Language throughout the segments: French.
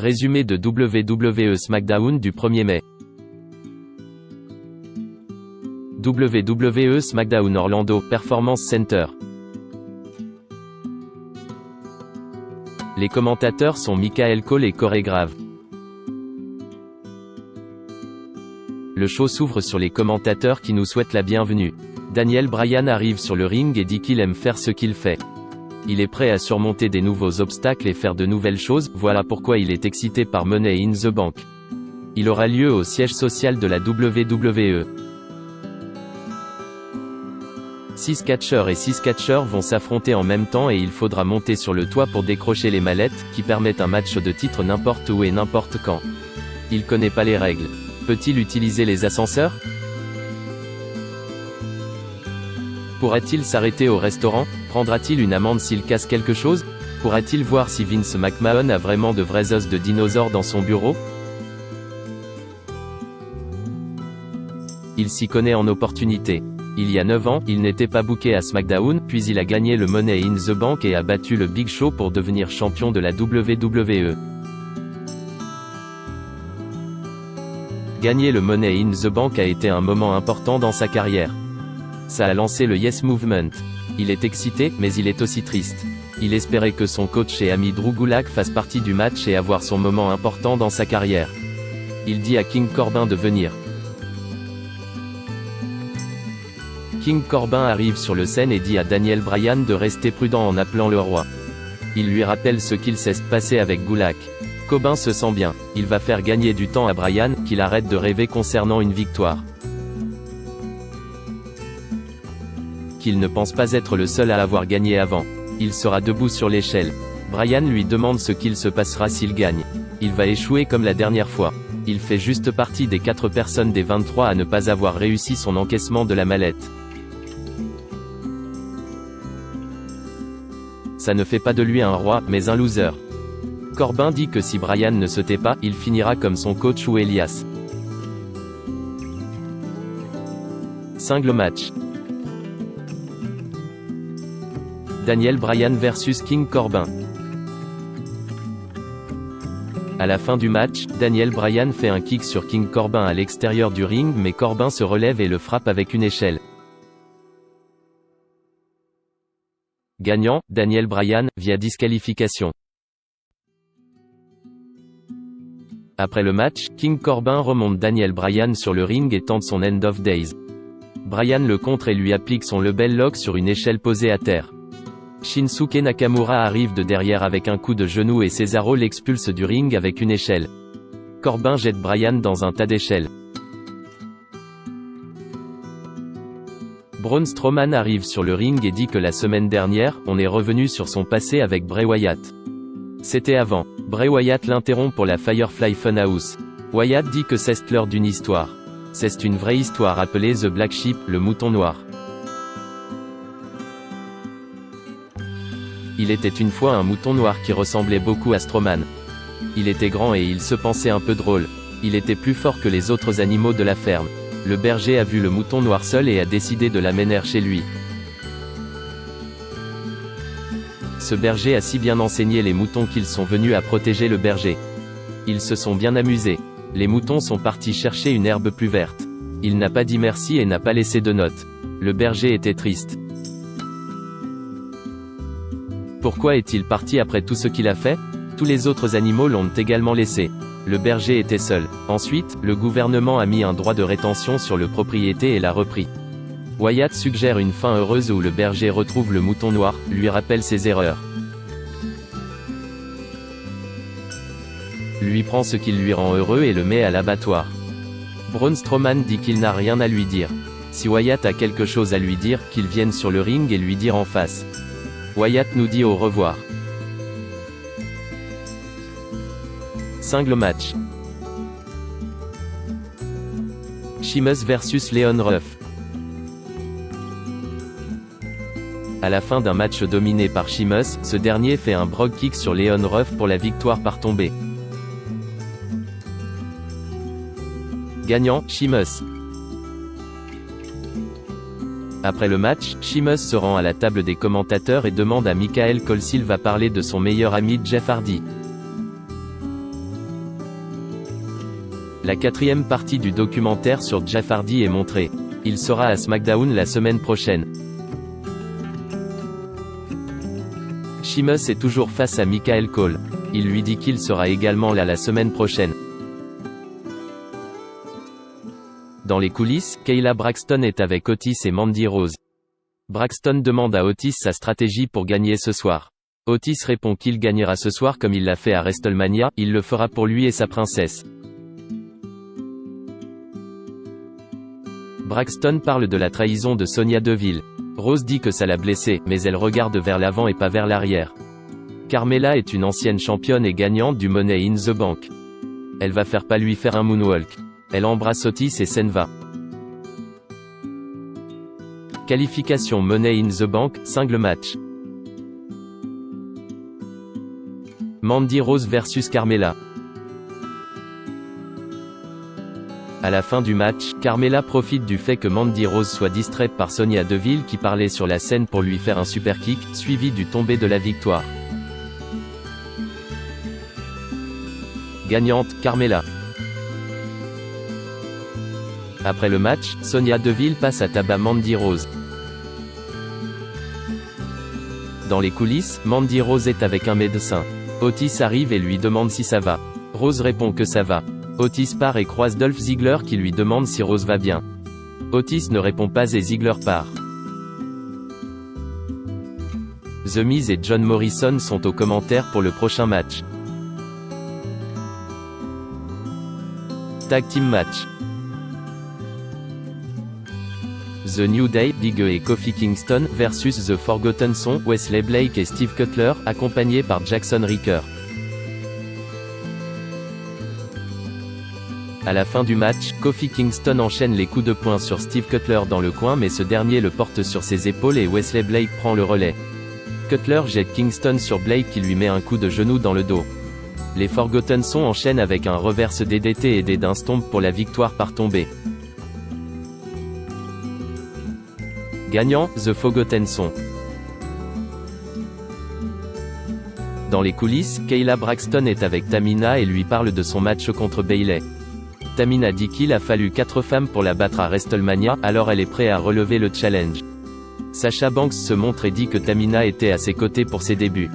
Résumé de WWE SmackDown du 1er mai. WWE SmackDown Orlando Performance Center. Les commentateurs sont Michael Cole et Corey Graves. Le show s'ouvre sur les commentateurs qui nous souhaitent la bienvenue. Daniel Bryan arrive sur le ring et dit qu'il aime faire ce qu'il fait. Il est prêt à surmonter des nouveaux obstacles et faire de nouvelles choses, voilà pourquoi il est excité par Money in the Bank. Il aura lieu au siège social de la WWE. 6 catcheurs et 6 catcheurs vont s'affronter en même temps et il faudra monter sur le toit pour décrocher les mallettes, qui permettent un match de titre n'importe où et n'importe quand. Il connaît pas les règles. Peut-il utiliser les ascenseurs? Pourra-t-il s'arrêter au restaurant? Prendra-t-il une amende s'il casse quelque chose? Pourra-t-il voir si Vince McMahon a vraiment de vrais os de dinosaures dans son bureau? Il s'y connaît en opportunité. Il y a 9 ans, il n'était pas booké à SmackDown, puis il a gagné le Money in the Bank et a battu le Big Show pour devenir champion de la WWE. Gagner le Money in the Bank a été un moment important dans sa carrière. Ça a lancé le Yes Movement. Il est excité, mais il est aussi triste. Il espérait que son coach et ami Drew Gulak fasse partie du match et avoir son moment important dans sa carrière. Il dit à King Corbin de venir. King Corbin arrive sur le scène et dit à Daniel Bryan de rester prudent en appelant le roi. Il lui rappelle ce qu'il s'est passé avec Gulak. Corbin se sent bien. Il va faire gagner du temps à Bryan, qu'il arrête de rêver concernant une victoire. Qu'il ne pense pas être le seul à avoir gagné avant. Il sera debout sur l'échelle. Bryan lui demande ce qu'il se passera s'il gagne. Il va échouer comme la dernière fois. Il fait juste partie des 4 personnes des 23 à ne pas avoir réussi son encaissement de la mallette. Ça ne fait pas de lui un roi, mais un loser. Corbin dit que si Bryan ne se tait pas, il finira comme son coach ou Elias. Single match. Daniel Bryan vs King Corbin. À la fin du match, Daniel Bryan fait un kick sur King Corbin à l'extérieur du ring mais Corbin se relève et le frappe avec une échelle. Gagnant, Daniel Bryan, via disqualification. Après le match, King Corbin remonte Daniel Bryan sur le ring et tente son End of Days. Bryan le contre et lui applique son Lebel Lock sur une échelle posée à terre. Shinsuke Nakamura arrive de derrière avec un coup de genou et Cesaro l'expulse du ring avec une échelle. Corbin jette Bryan dans un tas d'échelles. Braun Strowman arrive sur le ring et dit que la semaine dernière, on est revenu sur son passé avec Bray Wyatt. C'était avant. Bray Wyatt l'interrompt pour la Firefly Funhouse. Wyatt dit que c'est l'heure d'une histoire. C'est une vraie histoire appelée The Black Sheep, le mouton noir. Il était une fois un mouton noir qui ressemblait beaucoup à Strowman. Il était grand et il se pensait un peu drôle. Il était plus fort que les autres animaux de la ferme. Le berger a vu le mouton noir seul et a décidé de l'amener chez lui. Ce berger a si bien enseigné les moutons qu'ils sont venus à protéger le berger. Ils se sont bien amusés. Les moutons sont partis chercher une herbe plus verte. Il n'a pas dit merci et n'a pas laissé de note. Le berger était triste. Pourquoi est-il parti après tout ce qu'il a fait? Tous les autres animaux l'ont également laissé. Le berger était seul. Ensuite, le gouvernement a mis un droit de rétention sur le propriété et l'a repris. Wyatt suggère une fin heureuse où le berger retrouve le mouton noir, lui rappelle ses erreurs. Lui prend ce qui lui rend heureux et le met à l'abattoir. Braun Strowman dit qu'il n'a rien à lui dire. Si Wyatt a quelque chose à lui dire, qu'il vienne sur le ring et lui dire en face. Wyatt nous dit au revoir. Single match. Sheamus vs Leon Ruff. À la fin d'un match dominé par Sheamus, ce dernier fait un brogue kick sur Leon Ruff pour la victoire par tombée. Gagnant, Sheamus. Après le match, Sheamus se rend à la table des commentateurs et demande à Michael Cole s'il va parler de son meilleur ami Jeff Hardy. La quatrième partie du documentaire sur Jeff Hardy est montrée. Il sera à SmackDown la semaine prochaine. Sheamus est toujours face à Michael Cole. Il lui dit qu'il sera également là la semaine prochaine. Dans les coulisses, Kayla Braxton est avec Otis et Mandy Rose. Braxton demande à Otis sa stratégie pour gagner ce soir. Otis répond qu'il gagnera ce soir comme il l'a fait à WrestleMania, il le fera pour lui et sa princesse. Braxton parle de la trahison de Sonya Deville. Rose dit que ça l'a blessée, mais elle regarde vers l'avant et pas vers l'arrière. Carmella est une ancienne championne et gagnante du Money in the Bank. Elle va pas lui faire un moonwalk. Elle embrasse Otis et s'en va. Qualification Money in the Bank, single match. Mandy Rose versus Carmella. À la fin du match, Carmella profite du fait que Mandy Rose soit distraite par Sonya Deville qui parlait sur la scène pour lui faire un super kick, suivi du tombé de la victoire. Gagnante, Carmella. Après le match, Sonya Deville passe à tabac Mandy Rose. Dans les coulisses, Mandy Rose est avec un médecin. Otis arrive et lui demande si ça va. Rose répond que ça va. Otis part et croise Dolph Ziggler qui lui demande si Rose va bien. Otis ne répond pas et Ziggler part. The Miz et John Morrison sont aux commentaires pour le prochain match. Tag Team Match. The New Day, Big E et Kofi Kingston versus The Forgotten Son, Wesley Blake et Steve Cutler, accompagnés par Jackson Ricker. À la fin du match, Kofi Kingston enchaîne les coups de poing sur Steve Cutler dans le coin mais ce dernier le porte sur ses épaules et Wesley Blake prend le relais. Cutler jette Kingston sur Blake qui lui met un coup de genou dans le dos. Les Forgotten Son enchaînent avec un reverse DDT aidé d'un stomp pour la victoire par tombée. Gagnant, The Forgotten Son. Dans les coulisses, Kayla Braxton est avec Tamina et lui parle de son match contre Bayley. Tamina dit qu'il a fallu 4 femmes pour la battre à WrestleMania, alors elle est prête à relever le challenge. Sasha Banks se montre et dit que Tamina était à ses côtés pour ses débuts.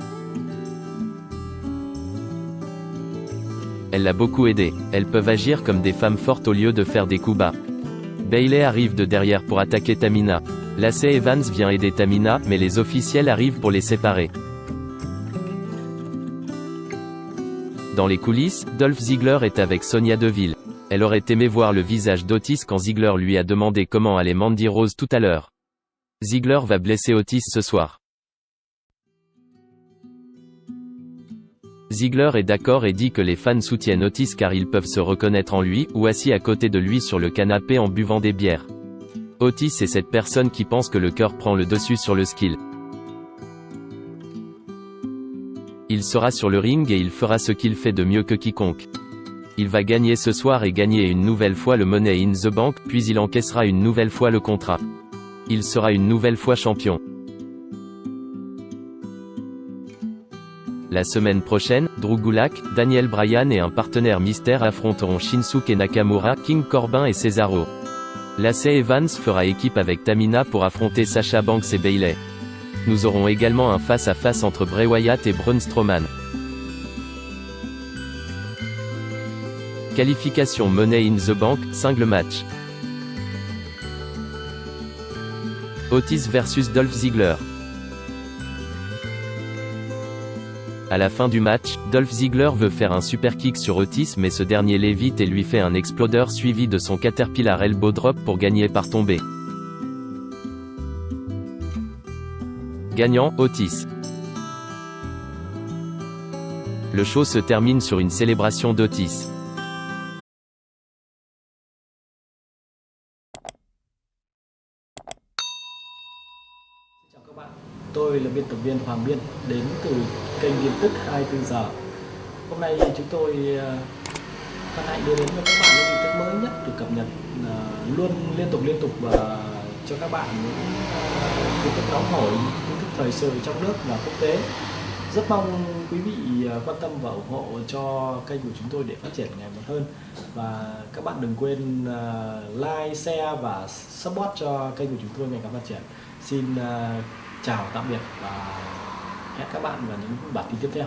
Elle l'a beaucoup aidé. Elles peuvent agir comme des femmes fortes au lieu de faire des coups bas. Bayley arrive de derrière pour attaquer Tamina. Lacey Evans vient aider Tamina, mais les officiels arrivent pour les séparer. Dans les coulisses, Dolph Ziggler est avec Sonya Deville. Elle aurait aimé voir le visage d'Otis quand Ziggler lui a demandé comment allait Mandy Rose tout à l'heure. Ziggler va blesser Otis ce soir. Ziggler est d'accord et dit que les fans soutiennent Otis car ils peuvent se reconnaître en lui, ou assis à côté de lui sur le canapé en buvant des bières. Otis est cette personne qui pense que le cœur prend le dessus sur le skill. Il sera sur le ring et il fera ce qu'il fait de mieux que quiconque. Il va gagner ce soir et gagner une nouvelle fois le Money in the Bank, puis il encaissera une nouvelle fois le contrat. Il sera une nouvelle fois champion. La semaine prochaine, Drew Gulak, Daniel Bryan et un partenaire mystère affronteront Shinsuke Nakamura, King Corbin et Cesaro. Lacey Evans fera équipe avec Tamina pour affronter Sasha Banks et Bayley. Nous aurons également un face-à-face entre Bray Wyatt et Braun Strowman. Qualification Money in the Bank, single match. Otis versus Dolph Ziggler. À la fin du match, Dolph Ziggler veut faire un super kick sur Otis mais ce dernier l'évite et lui fait un exploder suivi de son Caterpillar Elbow Drop pour gagner par tombée. Gagnant, Otis. Le show se termine sur une célébration d'Otis. Tôi là biên tập viên Hoàng Biên đến từ kênh tin tức 24 giờ. Hôm nay chúng tôi hân hạnh đưa đến cho các bạn những tin tức mới nhất được cập nhật luôn liên tục và cho các bạn những tin tức nóng hổi, tin tức thời sự trong nước và quốc tế. Rất mong quý vị quan tâm và ủng hộ cho kênh của chúng tôi để phát triển ngày một hơn. Và các bạn đừng quên like, share và support cho kênh của chúng tôi ngày càng phát triển. Xin chào tạm biệt và hẹn các bạn vào những bản tin tiếp theo.